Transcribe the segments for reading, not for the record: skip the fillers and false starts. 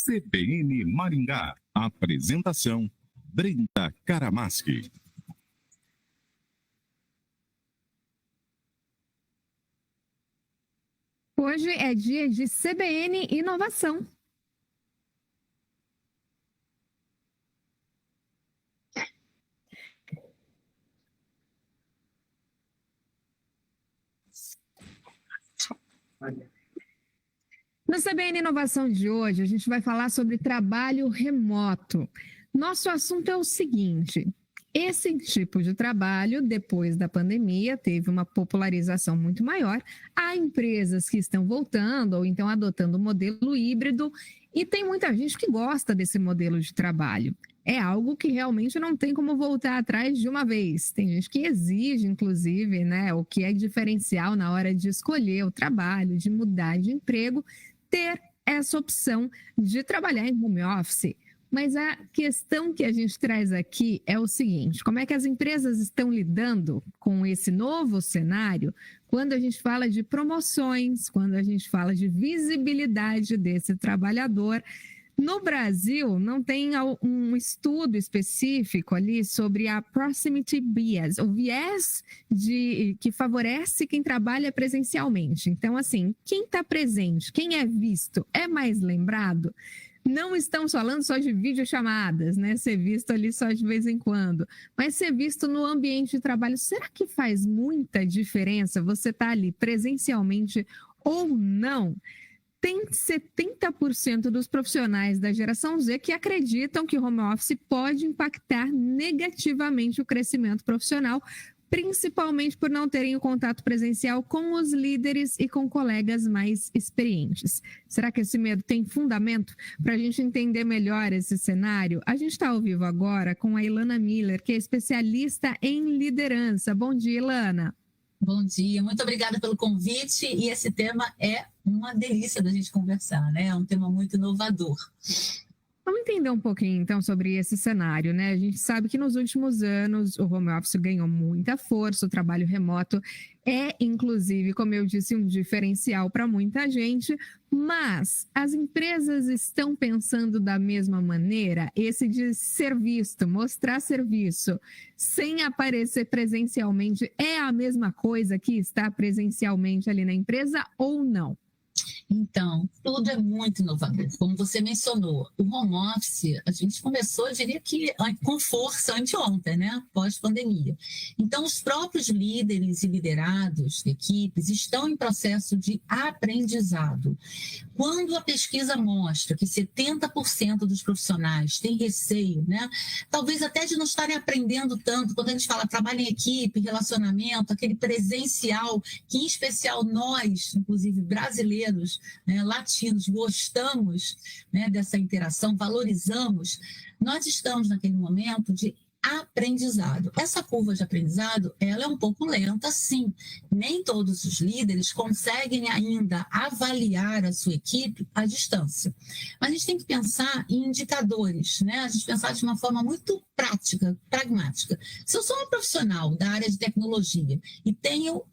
CBN Maringá. Apresentação: Brenda Karamaski. Hoje é dia de CBN Inovação. No CBN Inovação de hoje, a gente vai falar sobre trabalho remoto. Nosso assunto é o seguinte: esse tipo de trabalho, depois da pandemia, teve uma popularização muito maior. Há empresas que estão voltando ou então adotando o modelo híbrido e tem muita gente que gosta desse modelo de trabalho. É algo que realmente não tem como voltar atrás de uma vez. Tem gente que exige, inclusive, né, o que é diferencial na hora de escolher o trabalho, de mudar de emprego, ter essa opção de trabalhar em home office. Mas a questão que a gente traz aqui é o seguinte: como é que as empresas estão lidando com esse novo cenário quando a gente fala de promoções, quando a gente fala de visibilidade desse trabalhador? No Brasil, não tem um estudo específico ali sobre a proximity bias, o viés que favorece quem trabalha presencialmente. Então, assim, quem está presente, quem é visto, é mais lembrado. Não estamos falando só de videochamadas, né? Ser visto ali só de vez em quando, mas ser visto no ambiente de trabalho. Será que faz muita diferença você estar ali presencialmente ou não? Tem 70% dos profissionais da geração Z que acreditam que o home office pode impactar negativamente o crescimento profissional, principalmente por não terem o contato presencial com os líderes e com colegas mais experientes. Será que esse medo tem fundamento? Para a gente entender melhor esse cenário, a gente está ao vivo agora com a Ilana Miller, que é especialista em liderança. Bom dia, Ilana. Bom dia, muito obrigada pelo convite, e esse tema é uma delícia da gente conversar, né? É um tema muito inovador. Vamos entender um pouquinho, então, sobre esse cenário, né? A gente sabe que nos últimos anos o home office ganhou muita força, o trabalho remoto é, inclusive, como eu disse, um diferencial para muita gente, mas as empresas estão pensando da mesma maneira? Esse de ser visto, mostrar serviço, sem aparecer presencialmente, é a mesma coisa que estar presencialmente ali na empresa ou não? Então, tudo é muito inovador. Como você mencionou, o home office, a gente começou, eu diria que com força anteontem, né? Pós-pandemia. Então, os próprios líderes e liderados de equipes estão em processo de aprendizado. Quando a pesquisa mostra que 70% dos profissionais têm receio, né? Talvez até de não estarem aprendendo tanto, quando a gente fala trabalho em equipe, relacionamento, aquele presencial, que em especial nós, inclusive brasileiros, né, latinos, gostamos, né, dessa interação, valorizamos, nós estamos naquele momento de aprendizado. Essa curva de aprendizado, ela é um pouco lenta, sim. Nem todos os líderes conseguem ainda avaliar a sua equipe à distância. Mas a gente tem que pensar em indicadores, né? A gente pensar de uma forma muito prática, pragmática. Se eu sou uma profissional da área de tecnologia e tenho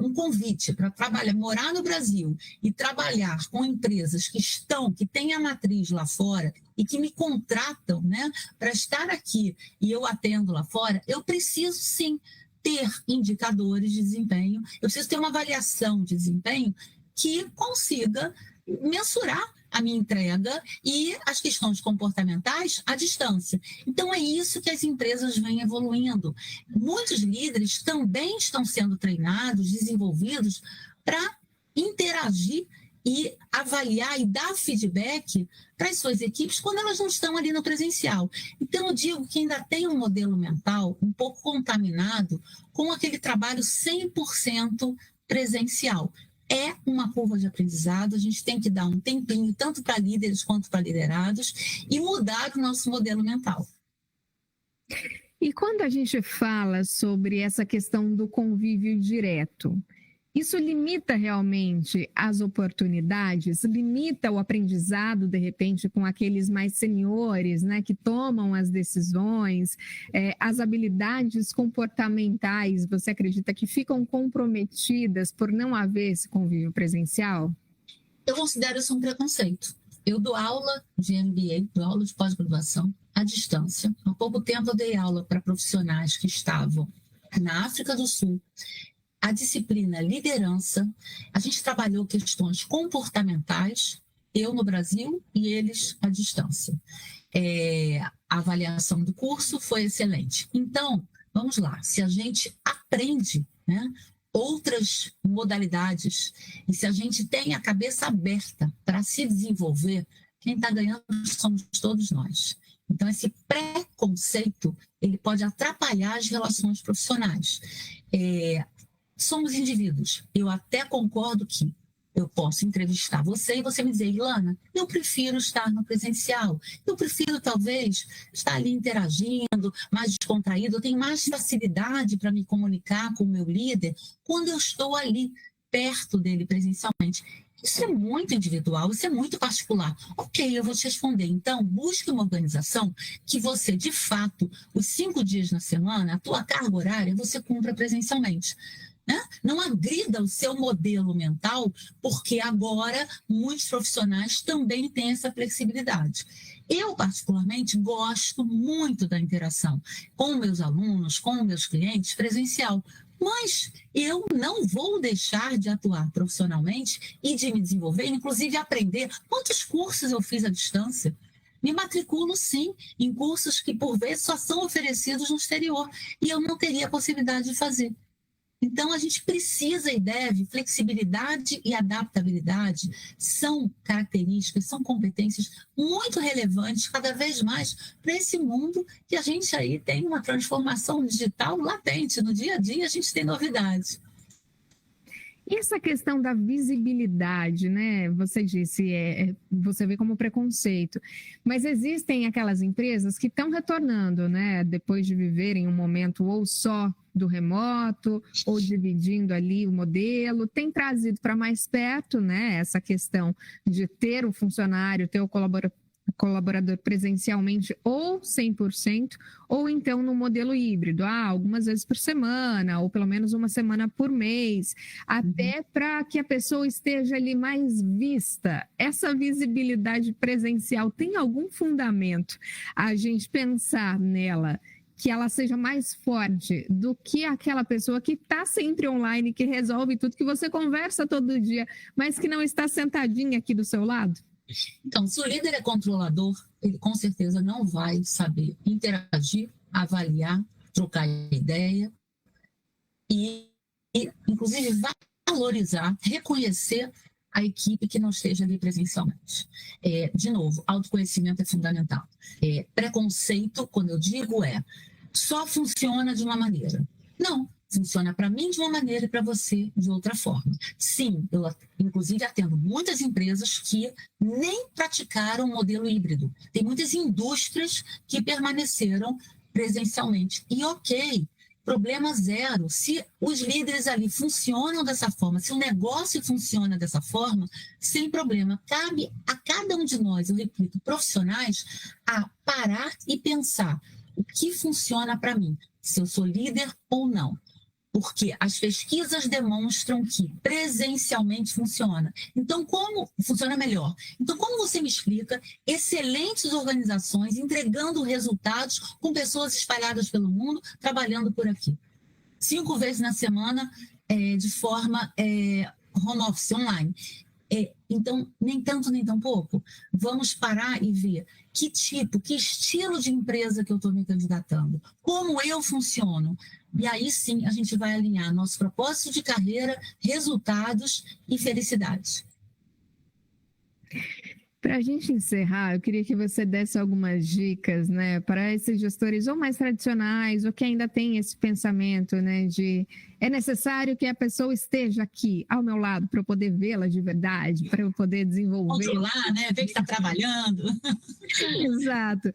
um convite para trabalhar, morar no Brasil e trabalhar com empresas que têm a matriz lá fora e que me contratam, né, para estar aqui e eu atendo lá fora, eu preciso sim ter indicadores de desempenho, eu preciso ter uma avaliação de desempenho que consiga mensurar a minha entrega e as questões comportamentais à distância. Então, é isso que as empresas vêm evoluindo. Muitos líderes também estão sendo treinados, desenvolvidos para interagir e avaliar e dar feedback para as suas equipes quando elas não estão ali no presencial. Então, eu digo que ainda tem um modelo mental um pouco contaminado com aquele trabalho 100% presencial. É uma curva de aprendizado, a gente tem que dar um tempinho, tanto para líderes quanto para liderados, e mudar o nosso modelo mental. E quando a gente fala sobre essa questão do convívio direto, isso limita realmente as oportunidades, limita o aprendizado, de repente, com aqueles mais seniores, né, que tomam as decisões, as habilidades comportamentais, você acredita que ficam comprometidas por não haver esse convívio presencial? Eu considero isso um preconceito. Eu dou aula de MBA, dou aula de pós-graduação à distância. Há pouco tempo eu dei aula para profissionais que estavam na África do Sul. A disciplina liderança, a gente trabalhou questões comportamentais, eu no Brasil e eles à distância. A avaliação do curso foi excelente. Então, vamos lá, se a gente aprende, né, outras modalidades e se a gente tem a cabeça aberta para se desenvolver, quem está ganhando somos todos nós. Então, esse preconceito, ele pode atrapalhar as relações profissionais. Somos indivíduos. Eu até concordo que eu posso entrevistar você e você me dizer, Ilana, eu prefiro estar no presencial. Eu prefiro, talvez, estar ali interagindo, mais descontraído. Eu tenho mais facilidade para me comunicar com o meu líder quando eu estou ali, perto dele presencialmente. Isso é muito individual, isso é muito particular. Ok, eu vou te responder. Então, busque uma organização que você, de fato, os 5 dias na semana, a tua carga horária, você cumpra presencialmente. Não agrida o seu modelo mental, porque agora muitos profissionais também têm essa flexibilidade. Eu, particularmente, gosto muito da interação com meus alunos, com meus clientes, presencial. Mas eu não vou deixar de atuar profissionalmente e de me desenvolver, inclusive aprender quantos cursos eu fiz à distância. Me matriculo, sim, em cursos que, por vezes, só são oferecidos no exterior e eu não teria a possibilidade de fazer. Então, a gente precisa e deve, flexibilidade e adaptabilidade são características, são competências muito relevantes, cada vez mais, para esse mundo que a gente aí tem uma transformação digital latente. No dia a dia, a gente tem novidades. E essa questão da visibilidade, né? Você disse, você vê como preconceito, mas existem aquelas empresas que estão retornando, né? Depois de viverem um momento ou só do remoto, ou dividindo ali o modelo, tem trazido para mais perto, né? Essa questão de ter o funcionário, ter o colaborador presencialmente ou 100%, ou então no modelo híbrido, algumas vezes por semana, ou pelo menos uma semana por mês, até para que a pessoa esteja ali mais vista. Essa visibilidade presencial tem algum fundamento a gente pensar nela, que ela seja mais forte do que aquela pessoa que está sempre online, que resolve tudo, que você conversa todo dia, mas que não está sentadinha aqui do seu lado? Então, se o líder é controlador, ele com certeza não vai saber interagir, avaliar, trocar ideia e inclusive, valorizar, reconhecer a equipe que não esteja ali presencialmente. De novo, autoconhecimento é fundamental. Preconceito, quando eu digo, só funciona de uma maneira. Não. Funciona para mim de uma maneira e para você de outra forma. Sim, eu inclusive atendo muitas empresas que nem praticaram o modelo híbrido. Tem muitas indústrias que permaneceram presencialmente. E ok, problema zero. Se os líderes ali funcionam dessa forma, se o negócio funciona dessa forma, sem problema. Cabe a cada um de nós, eu repito, profissionais, a parar e pensar o que funciona para mim, se eu sou líder ou não. Porque as pesquisas demonstram que presencialmente funciona. Então, como funciona melhor? Então, como você me explica excelentes organizações entregando resultados com pessoas espalhadas pelo mundo, trabalhando por aqui? 5 vezes na semana, de forma home office, online. Então, nem tanto, nem tão pouco. Vamos parar e ver que estilo de empresa que eu estou me candidatando, como eu funciono. E aí sim a gente vai alinhar nosso propósito de carreira, resultados e felicidade. Para a gente encerrar, eu queria que você desse algumas dicas, né, para esses gestores ou mais tradicionais, ou que ainda tem esse pensamento, né, de é necessário que a pessoa esteja aqui ao meu lado para eu poder vê-la de verdade, para eu poder desenvolver. Controlar, né, ver que está trabalhando. Exato. O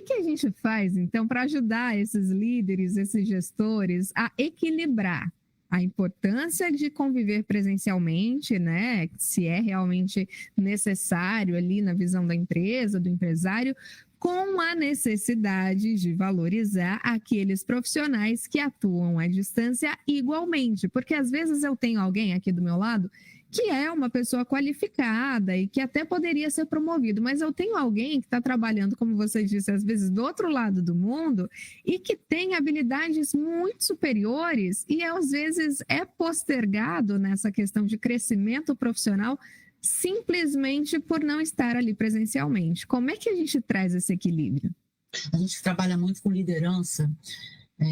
que a gente faz, então, para ajudar esses líderes, esses gestores a equilibrar a importância de conviver presencialmente, né? Se é realmente necessário ali na visão da empresa, do empresário, com a necessidade de valorizar aqueles profissionais que atuam à distância igualmente. Porque às vezes eu tenho alguém aqui do meu lado que é uma pessoa qualificada e que até poderia ser promovido, mas eu tenho alguém que está trabalhando, como você disse, às vezes do outro lado do mundo e que tem habilidades muito superiores e às vezes é postergado nessa questão de crescimento profissional simplesmente por não estar ali presencialmente. Como é que a gente traz esse equilíbrio? A gente trabalha muito com liderança.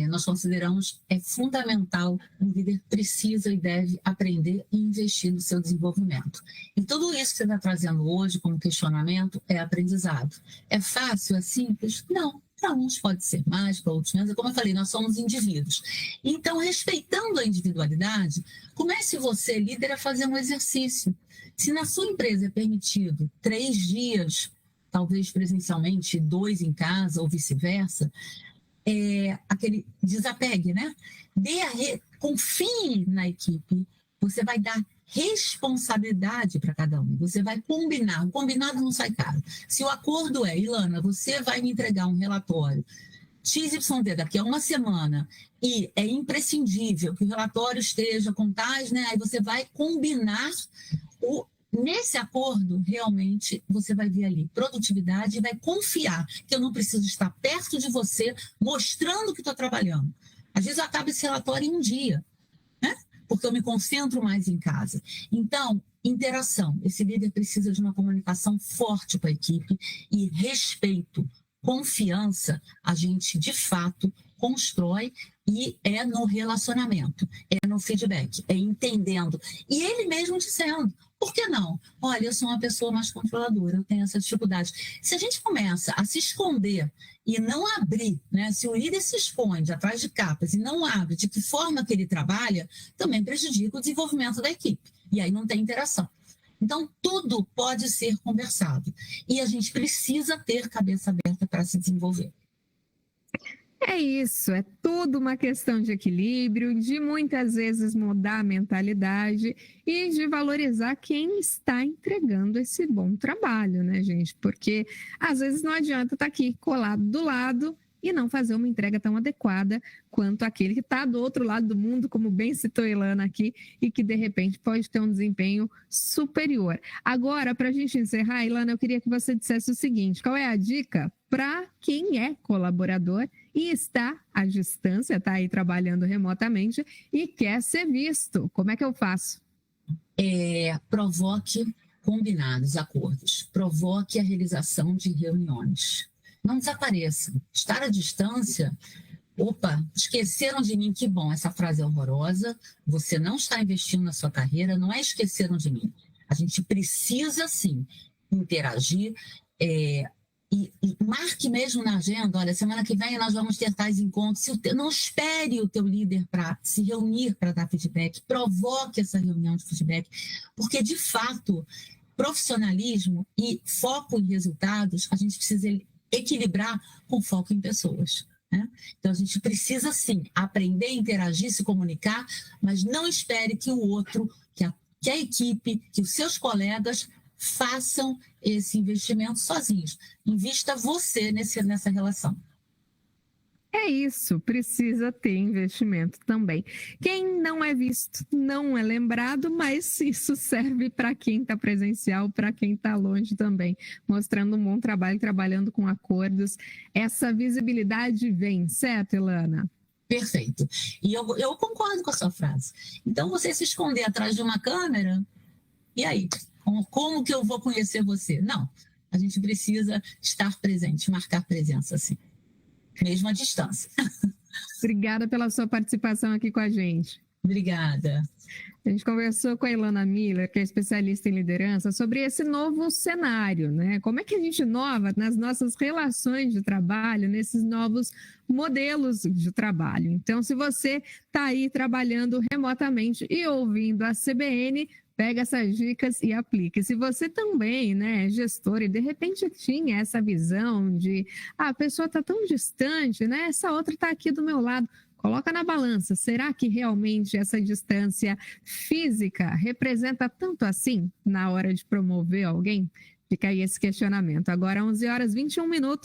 Nós consideramos fundamental, um líder precisa e deve aprender e investir no seu desenvolvimento. E tudo isso que você está trazendo hoje como questionamento é aprendizado. É fácil, é simples? Não. Para uns pode ser mais, para outros menos. Como eu falei, nós somos indivíduos. Então, respeitando a individualidade, comece você, líder, a fazer um exercício. Se na sua empresa é permitido 3 dias, talvez presencialmente, 2 em casa ou vice-versa, aquele desapegue, né? Confie na equipe, você vai dar responsabilidade para cada um, você vai combinar, o combinado não sai caro. Se o acordo Ilana, você vai me entregar um relatório XYZ daqui a uma semana e é imprescindível que o relatório esteja com tais, né? Aí você vai combinar nesse acordo, realmente, você vai ver ali produtividade e vai confiar que eu não preciso estar perto de você, mostrando que estou trabalhando. Às vezes eu acabo esse relatório em um dia, né? Porque eu me concentro mais em casa. Então, interação. Esse líder precisa de uma comunicação forte com a equipe e respeito, confiança, a gente, de fato, constrói e é no relacionamento, é no feedback, é entendendo. E ele mesmo dizendo, por que não? Olha, eu sou uma pessoa mais controladora, eu tenho essa dificuldade. Se a gente começa a se esconder e não abrir, né? Se o líder se esconde atrás de capas e não abre de que forma que ele trabalha, também prejudica o desenvolvimento da equipe. E aí não tem interação. Então, tudo pode ser conversado. E a gente precisa ter cabeça aberta para se desenvolver. É isso, é tudo uma questão de equilíbrio, de muitas vezes mudar a mentalidade e de valorizar quem está entregando esse bom trabalho, né, gente? Porque às vezes não adianta estar aqui colado do lado e não fazer uma entrega tão adequada quanto aquele que está do outro lado do mundo, como bem citou a Ilana aqui, e que de repente pode ter um desempenho superior. Agora, para a gente encerrar, Ilana, eu queria que você dissesse o seguinte: qual é a dica para quem é colaborador e está à distância, está aí trabalhando remotamente e quer ser visto? Como é que eu faço? Provoque combinados, acordos. Provoque a realização de reuniões. Não desapareça. Estar à distância, esqueceram de mim, que bom, essa frase é horrorosa, você não está investindo na sua carreira, não é esqueceram de mim. A gente precisa, sim, interagir, e marque mesmo na agenda, olha, semana que vem nós vamos ter tais encontros. Não espere o teu líder para se reunir para dar feedback, provoque essa reunião de feedback, porque, de fato, profissionalismo e foco em resultados, a gente precisa equilibrar com foco em pessoas, né? Então, a gente precisa, sim, aprender a interagir, se comunicar, mas não espere que o outro, que a equipe, que os seus colegas façam esse investimento sozinhos. Invista você nessa relação. É isso, precisa ter investimento também. Quem não é visto não é lembrado, mas isso serve para quem está presencial, para quem está longe também, mostrando um bom trabalho, trabalhando com acordos. Essa visibilidade vem, certo, Ilana? Perfeito. E eu concordo com a sua frase. Então, você se esconder atrás de uma câmera, e aí? Como que eu vou conhecer você? Não, a gente precisa estar presente, marcar presença, sim. Mesmo à distância. Obrigada pela sua participação aqui com a gente. Obrigada. A gente conversou com a Ilana Miller, que é especialista em liderança, sobre esse novo cenário, né? Como é que a gente inova nas nossas relações de trabalho, nesses novos modelos de trabalho. Então, se você está aí trabalhando remotamente e ouvindo a CBN, pega essas dicas e aplique. Se você também, né, é gestor e de repente tinha essa visão de a pessoa está tão distante, né? Essa outra está aqui do meu lado. Coloca na balança, será que realmente essa distância física representa tanto assim na hora de promover alguém? Fica aí esse questionamento. Agora 11h21.